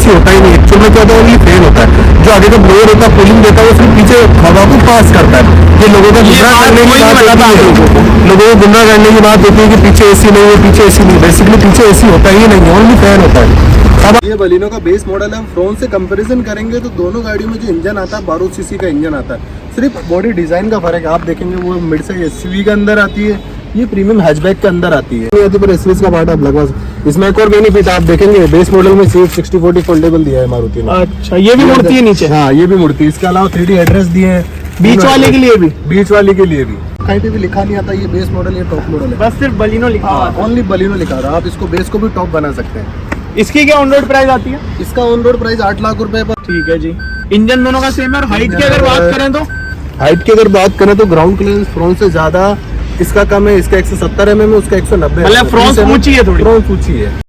AC होता ही नहीं, actual में क्या होता है ओनली फैन होता है। जो आगे का ब्लोअर होता है कूलिंग देता है, वो सिर्फ पीछे हवा को पास करता है। ये लोगों को गुमराह करने की बात होती है, लोगों को गुमराह करने की बात होती है कि पीछे एसी नहीं है, पीछे एसी नहीं, बेसिकली पीछे एसी होता ही नहीं है, ओनली फैन होता है। अब ये बलिनो का बेस मॉडल है, हम फ्रंट से कंपैरिजन करेंगे तो दोनों गाड़ियों में जो इंजन आता है 12 सीसी का इंजन आता है, सिर्फ बॉडी डिजाइन का फर्क है। आप देखेंगे वो मिड साइज एसयूवी के अंदर आती है, ये प्रीमियम हैचबैक के अंदर आती है, पर एसयूवी का पार्ट आप लगवा सकते। इसमें एक और बेनिफिट आप देखेंगे, बेस मॉडल में सीट 60/40 फोल्डेबल दिया है मारुति ने। अच्छा, ये भी मुड़ती है नीचे? हाँ, ये भी मुड़ती है। इसके अलावा 3D एड्रेस दिए हैं बीच वाले के लिए भी, बीच वाले के लिए भी। कहीं पे भी लिखा नहीं आता ये बेस मॉडल, ये टॉप मॉडल है, बस सिर्फ बलिनो लिखा हुआ है। ओनली बलिनो लिखा रहा है। आप इसको बेस को भी टॉप बना सकते हैं। इसकी क्या ऑन रोड प्राइस आती है? इसका ऑन रोड प्राइस 8 लाख रुपए पर। ठीक है जी। इंजन दोनों का सेम है। और हाइट की अगर बात करें तो हाइट की अगर बात करें तो ग्राउंड क्लियरेंस फ्रंट से ज्यादा इसका कम है। इसका 170 mm है, उसका 190। मतलब फ्रंट ऊंची है, थोड़ी फ्रंट ऊंची है।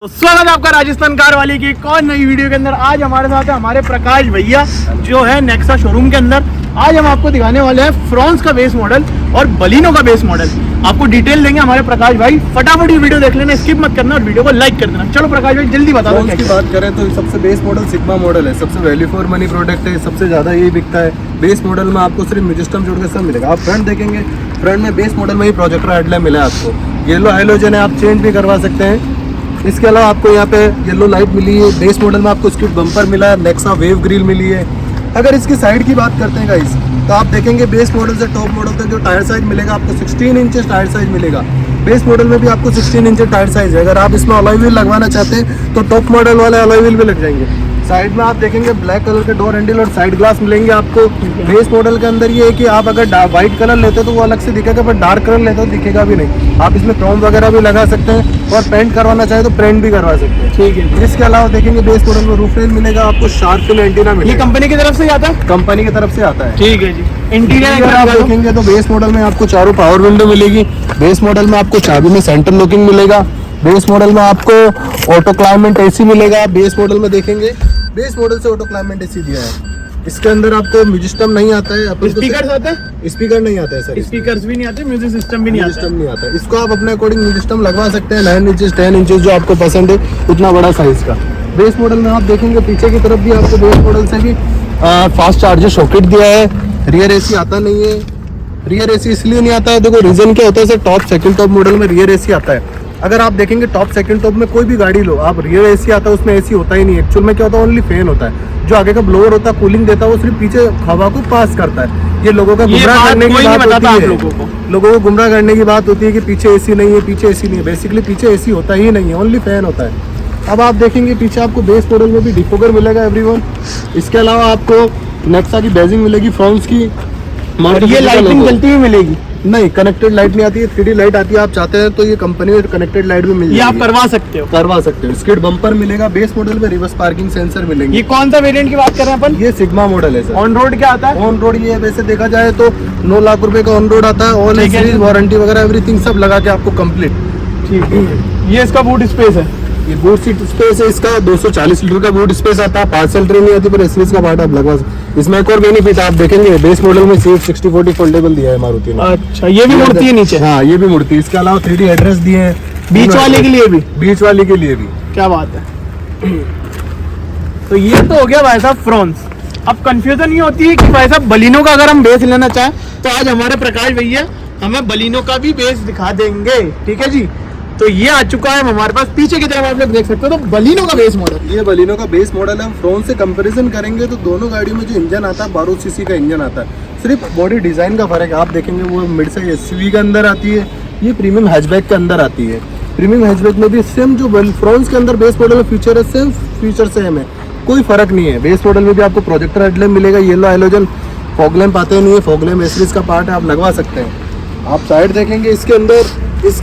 तो स्वागत है आपका राजस्थान कार वाली की एक और नई वीडियो के अंदर। आज हमारे साथ है हमारे प्रकाश भैया जो है नेक्सा शोरूम के अंदर। आज हम आपको दिखाने वाले हैं फ्रॉन्स का बेस मॉडल और बलिनो का बेस मॉडल। आपको डिटेल देंगे हमारे प्रकाश भाई। फटाफट ये वीडियो देख लेना, स्किप मत करना और वीडियो को लाइक कर देना। चलो प्रकाश भाई जल्दी बता दो। की बात करें तो सबसे बेस मॉडल सिग्मा मॉडल है, सबसे वैल्यू फॉर मनी प्रोडक्ट है, सबसे ज्यादा यही बिकता है। बेस मॉडल में आपको सिर्फ म्यूजिक जोड़ के सब मिलेगा। आप फ्रंट देखेंगे, फ्रंट में बेस मॉडल में ही प्रोजेक्टर हेडलैम्प मिला है आपको। येलो हाइलोजन है, आप चेंज भी करवा सकते हैं। इसके अलावा आपको यहाँ पे येलो लाइट मिली है। बेस मॉडल में आपको स्किड बम्पर मिला है, नेक्सा वेव ग्रिल मिली है। अगर इसकी साइड की बात करते हैं गाइस, तो आप देखेंगे बेस मॉडल से टॉप मॉडल तक जो टायर साइज मिलेगा आपको 16 इंचेस टायर साइज मिलेगा। बेस मॉडल में भी आपको 16 इंच टायर साइज है। अगर आप इसमें अलॉय व्हील लगवाना चाहते हैं तो टॉप मॉडल वाले अलॉय व्हील भी लग जाएंगे। साइड में आप देखेंगे ब्लैक कलर के डोर हैंडल और साइड ग्लास मिलेंगे आपको। बेस मॉडल के अंदर ये है कि आप अगर व्हाइट कलर लेते हो तो वो अलग से दिखेगा, पर डार्क कलर लेते हो दिखेगा भी नहीं। आप इसमें क्रोम वगैरह भी लगा सकते हैं और पेंट करवाना चाहे तो पेंट भी करवा सकते हैं। ठीक है। इसके अलावा देखेंगे बेस मॉडल में रूफ रेल मिलेगा आपको, शार्क फिन एंटीना मिलेगा। ये कंपनी की तरफ से आता है? कंपनी की तरफ से आता है। ठीक है जी। इंटीरियर आप देखेंगे तो बेस मॉडल में आपको चारों पावर विंडो मिलेगी। बेस मॉडल में आपको चाबी में सेंटर लॉकिंग मिलेगा। बेस मॉडल में आपको ऑटो क्लाइमेट एसी मिलेगा। बेस मॉडल में देखेंगे बेस मॉडल से ऑटो क्लाइमेट एसी दिया है। इसके अंदर आपको म्यूजिक सिस्टम नहीं आता है। स्पीकर आते हैं? स्पीकर नहीं आता है सर, स्पीकर्स भी नहीं आते, म्यूजिक सिस्टम भी नहीं आता। सिस्टम नहीं आता है। इसको आप अपने अकॉर्डिंग म्यूजिक सिस्टम लगवा सकते हैं। 9 इंचेस 10 इंचेस जो आपको पसंद है उतना बड़ा साइज का। बेस मॉडल में आप देखेंगे पीछे की तरफ भी आपको बेस मॉडल से भी फास्ट चार्जर सॉकेट दिया है। रियर एसी आता नहीं है। रियर एसी इसलिए नहीं आता है, देखो रीजन क्या होता है sir, top second top model में रियर एसी आता है। अगर आप देखेंगे टॉप सेकंड टॉप में कोई भी गाड़ी लो आप, रियर एसी आता है, उसमें एसी होता ही नहीं। एक्चुअल में क्या होता है ओनली फैन होता है। जो आगे का ब्लोअर होता है कूलिंग देता है, वो सिर्फ पीछे हवा को पास करता है। ये लोगों का गुमराह करने की बात होती है। लोगों को गुमराह करने की बात होती है कि पीछे एसी नहीं है, पीछे एसी नहीं है। बेसिकली पीछे एसी होता ही नहीं है, ओनली फैन होता है। अब आप देखेंगे पीछे आपको बेस मॉडल में भी डिफोगर मिलेगा एवरीवन। इसके अलावा आपको नेक्सा की बैजिंग मिलेगी फ्रंट्स की। ये लाइटिंग जलती हुई मिलेगी? नहीं, कनेक्टेड लाइट नहीं आती है, 3D लाइट आती है। आप चाहते हैं तो ये कंपनी में कनेक्टेड लाइट भी मिल जाएगी, ये आप करवा सकते हो? करवा सकते हो। स्किड बम्पर मिलेगा। बेस मॉडल में रिवर्स पार्किंग सेंसर मिलेंगे। ये कौन सा वेरिएंट की बात कर रहे हैं अपन? ये सिग्मा मॉडल है सर। ऑन रोड क्या आता है? ऑन रोड ये वैसे देखा जाए तो 9 लाख रुपए का ऑन रोड आता है। ऑल एक्सेसरीज वारंटी वगैरह एवरीथिंग सब लगा के आपको कंप्लीट। ठीक है। ये इसका बूट स्पेस है? ये बूट सीट स्पेस है इसका 240 लीटर का बूट स्पेस आता है। पार्सल ट्रे नहीं आती, पर एसरीज का पार्ट आप लगवा सकते। इसमें एक और बेनिफिट आप देखेंगे, बेस मॉडल में सीट 60/40 फोल्डेबल दिया है मारुति ने। अच्छा, ये भी मुड़ती है नीचे? हाँ, ये भी मुड़ती है। इसके अलावा 3D एड्रेस दिए हैं बीच वाले के लिए भी? बीच वाले के लिए भी। क्या बात है। तो ये तो हो गया भाई साहब फ्रॉन्स। अब कंफ्यूजन ये होती है कि भाई साहब बलिनो का अगर हम बेस लेना चाहें तो आज हमारे प्रकाश भैया हमें बलिनो का भी बेस दिखा देंगे। ठीक है जी। तो ये आ चुका है हमारे पास। पीछे की तरफ आप लोग देख सकते हो तो बलिनो का बेस मॉडल, ये बलिनो का बेस मॉडल है। हम फ्रंट से कंपैरिजन करेंगे तो दोनों गाड़ियों में जो इंजन आता है 12 सीसी का इंजन आता है। सिर्फ बॉडी डिजाइन का फर्क है। आप देखेंगे वो मिड साइज एसयूवी के अंदर आती है, ये प्रीमियम हैचबैक के अंदर आती है। प्रीमियम हैचबैक में भी सेम जो फ्रंट के अंदर बेस मॉडल में फीचर है, सेम फीचर सेम है, कोई फर्क नहीं है। बेस मॉडल में भी आपको प्रोजेक्टर हेडलैम्प मिलेगा। येलो हाइलोजन फॉग लैंप आते नहीं है, फॉग लैंप एसरीज का पार्ट है, आप लगवा सकते हैं। आप साइड देखेंगे इसके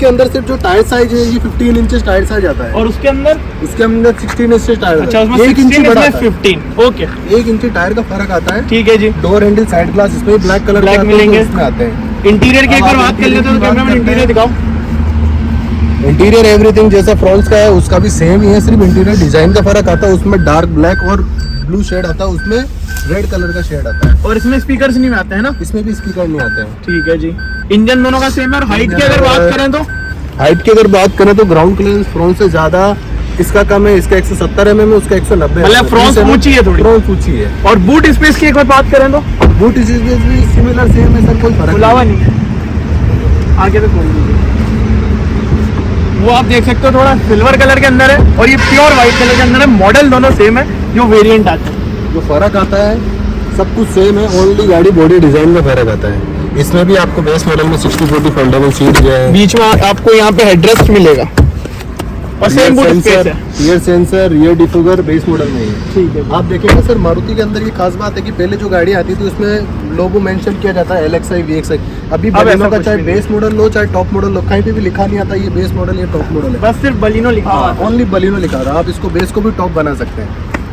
अंदर सिर्फ जो टायर साइज है ये 15 इंचेस टायर साइज आता है। और उसके अंदर 16 इंचेस टायर। अच्छा, उसमें 1 इंच बड़ा है, 15। ओके, 1 इंच टायर का फर्क आता है। ठीक है जी। डोर हैंडल साइड ग्लास इसमें ब्लैक कलर ब्लैक मिलेंगे, इसमें आते हैं। इंटीरियर की एक बार बात कर लेते हैं तो कैमरामैन इंटीरियर दिखाओ। इंटीरियर एवरीथिंग जैसा फ्रंट्स का है उसका भी सेम ही है, सिर्फ इंटीरियर डिजाइन का फर्क आता है। उसमें डार्क ब्लैक और ब्लू शेड आता है, उसमें रेड कलर का शेड आता है। और इसमें स्पीकर्स नहीं आते हैं ना? इसमें भी स्पीकर नहीं आते हैं। ठीक है जी। इंजन दोनों का सेम है। और हाइट की अगर बात करें तो हाइट की अगर बात करें तो ग्राउंड क्लियरेंस फ्रंट से ज्यादा इसका कम है, इसका 170 mm है, उसका 190 मतलब फ्रंट ऊंची है थोड़ी। फ्रंट ऊंची है। और बूट स्पेस की एक बार बात करें तो बूट स्पेस भी सिमिलर सेम है सर, कोई फर्क बुलावा नहीं है। आगे तो खोल दीजिए, वो आप देख सकते हो थोड़ा सिल्वर कलर के अंदर है और ये प्योर व्हाइट कलर के अंदर है। मॉडल दोनों सेम है, जो वेरिएंट आता है। जो फर्क आता है सब कुछ सेम है, ओनली गाड़ी बॉडी डिजाइन में फर्क आता है। इसमें भी आपको बेस मॉडल में 60/40 फोल्डेबल सीट जो है, बीच में आपको यहाँ पे हेडरेस्ट मिलेगा और सेम बूट स्पेस है। Rear sensor, rear defogger base model में ही है। ठीक है। आप देखेंगे सर मारुति के अंदर ये खास बात है कि पहले जो गाड़ी आती थी उसमें लोगो मेंशन किया जाता है LXi VXi। अभी अब बलिनो ऐसा का कुछ चाहे भी नहीं। बेस मॉडल लो चाहे टॉप मॉडल लो, कहीं पे भी लिखा नहीं आता ये बेस मॉडल, ये टॉप मॉडल है। बस सिर्फ बलिनो लिखा हुआ है। ओनली बलिनो लिखा रहा है। आप इसको बेस को भी टॉप बना सकते हैं।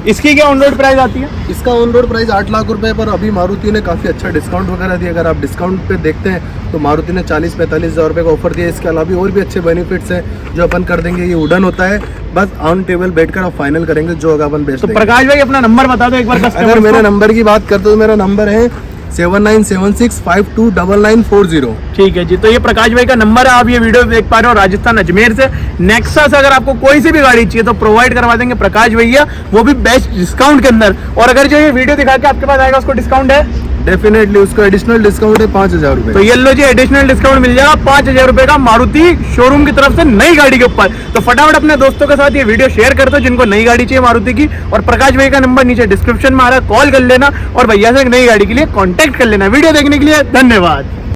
इसकी क्या ऑन रोड प्राइस आती है? इसका ऑन रोड प्राइस 8 लाख रुपए, पर अभी मारुति ने काफ़ी अच्छा डिस्काउंट वगैरह दिया। अगर आप डिस्काउंट पे देखते हैं तो मारुति ने 40-45 हज़ार रुपये का ऑफर दिया। इसके अलावा भी और भी अच्छे बेनिफिट्स हैं जो अपन कर देंगे। ये वुडन होता है, बस ऑन टेबल बैठकर आप फाइनल करेंगे जो होगा अपन बेस्ट। तो प्रकाश भाई अपना नंबर बता दो एक बार कस्टमर अगर मेरे नंबर की बात करते तो मेरा नंबर है 7976529940। ठीक है जी, तो ये प्रकाश भाई का नंबर है। आप ये वीडियो देख पा रहे हो राजस्थान अजमेर से। नेक्सा से अगर आपको कोई सी भी गाड़ी चाहिए तो प्रोवाइड करवा देंगे प्रकाश भैया, वो भी बेस्ट डिस्काउंट के अंदर। और अगर जो ये वीडियो दिखा के आपके पास आएगा उसको डिस्काउंट है डेफिनेटली, उसका एडिशनल डिस्काउंट है 5000 रुपये। तो ये लो जी, एडिशनल डिस्काउंट मिल जाएगा 5000 रुपए का मारुति शोरूम की तरफ से नई गाड़ी के ऊपर। तो फटाफट अपने दोस्तों के साथ ये वीडियो शेयर कर दो जिनको नई गाड़ी चाहिए मारुति की। और प्रकाश भाई का नंबर नीचे डिस्क्रिप्शन में आ रहा है, कॉल कर लेना और भैया से एक नई गाड़ी के लिए कॉन्टेक्ट कर लेना। वीडियो देखने के लिए धन्यवाद।